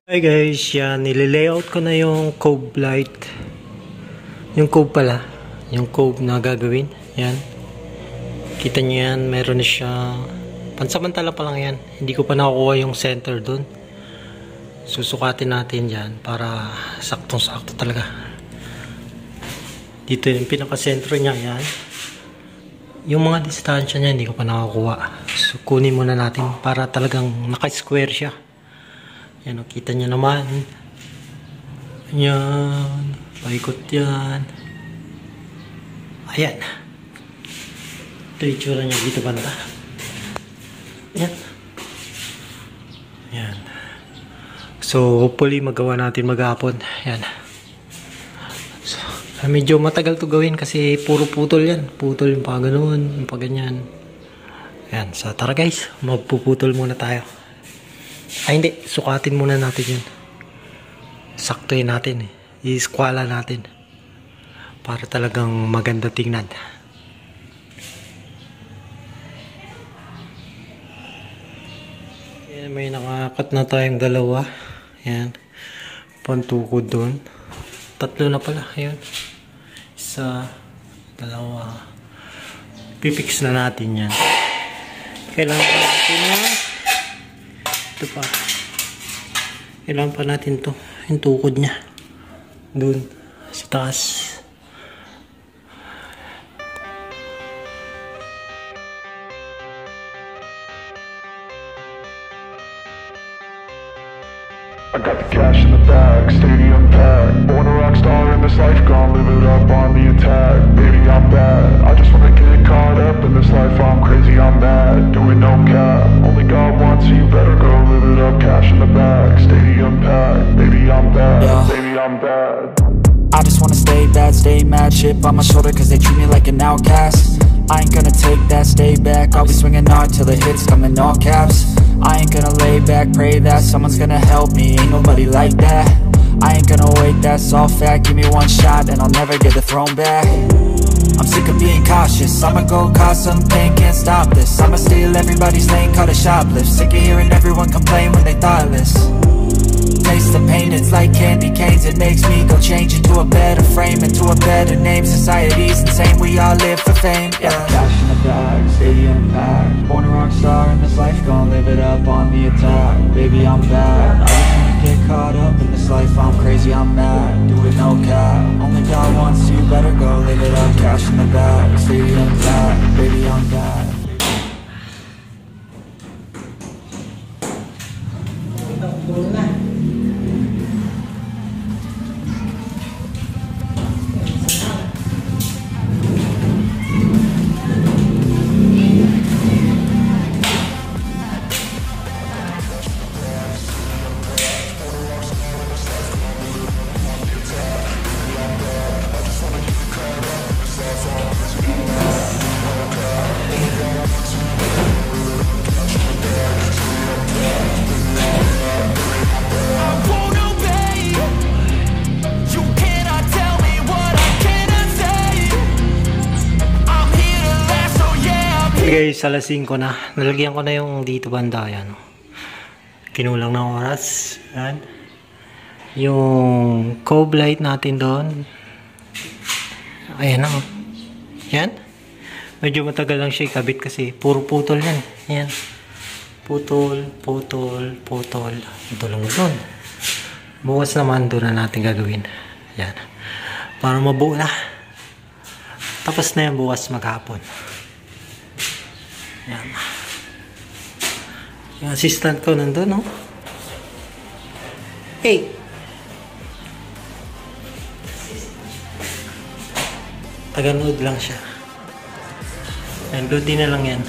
Hi guys, yan, nililayout ko na yung cove light. Yung cove pala, yung cove na gagawin. Yan, kita nyo yan, meron na siya. Pansamantala pa lang yan, hindi ko pa nakukuha yung center dun. Susukatin natin yan para saktong sakto talaga. Dito yung pinaka-sentro niya, yan. Yung mga distansya niya hindi ko pa nakakuha. So kunin muna natin para talagang naka-square siya. Yan, kita nyo naman. Yan. Paikot yan. Ayan. Ito yung itsura niya dito banda. Yan. Yan. So, hopefully magawa natin maghapon. Yan. So, medyo matagal to gawin kasi puro putol yan. Putol yung pa ganun, yung pa ganyan. Yan. So, tara guys. Magpuputol muna tayo. Ay hindi, sukatin muna natin yun. Saktuhin natin eh. I-squala natin. Para talagang maganda tingnan. Yan, may nakakat na tayong dalawa. Yan. Pantukod doon. Tatlo na pala. Yan. Isa, dalawa. Pipix na natin yan. Kailangan natin yan. Ito pa. Kailangan pa natin to. Yung tukod niya. Doon. Sa taas. I got the cash in the bag, stadium packed. Born a rock star in this life, gonna live it up on the attack. Baby, I'm bad, I just wanna get caught up in this life. I'm crazy, I'm mad, doing no cap. Only God wants, so you better go live it up. Cash in the bag, stadium packed. Baby, I'm bad, baby, I'm bad. I just wanna stay bad, stay mad. Chip on my shoulder cause they treat me like an outcast. I ain't gonna take that, stay back. I'll be swinging hard till the hits come in all caps. I ain't gonna lay back, pray that someone's gonna help me. Ain't nobody like that. I ain't gonna wait, that's all fact. Give me one shot and I'll never get the throne back. I'm sick of being cautious, I'ma go cause something, can't stop this. I'ma steal everybody's lane, call it shoplift. Sick of hearing everyone complain when they thoughtless. Taste the pain, it's like candy canes. It makes me go change into a better frame, into a better name. Society's insane, we all live for fame, yeah. Cash in the bag, stadium packed. Born a rock star in this life, gonna live it up on the attack. Baby, I'm bad, I just wanna get caught up in this life. I'm crazy, I'm mad, do it no cap. Only God wants you, better go live it up. Cash in the bag, stadium packed. Baby, I'm bad. Guys, alas 5 na. Nalagyan ko na yung dito banda. Yan. Kinulang ng oras. Yan. Yung cove light natin doon. Ayan na. Yan. Medyo matagal lang siya ikabit kasi puro putol yan. Yan. Putol, putol, putol. Ito lang doon. Bukas naman doon na natin gagawin. Yan. Para mabuo na. Tapos na yan bukas maghapon. Yan. Yung assistant ko nandun, no? Hey! Taganood lang siya. Yan, load din na lang yan.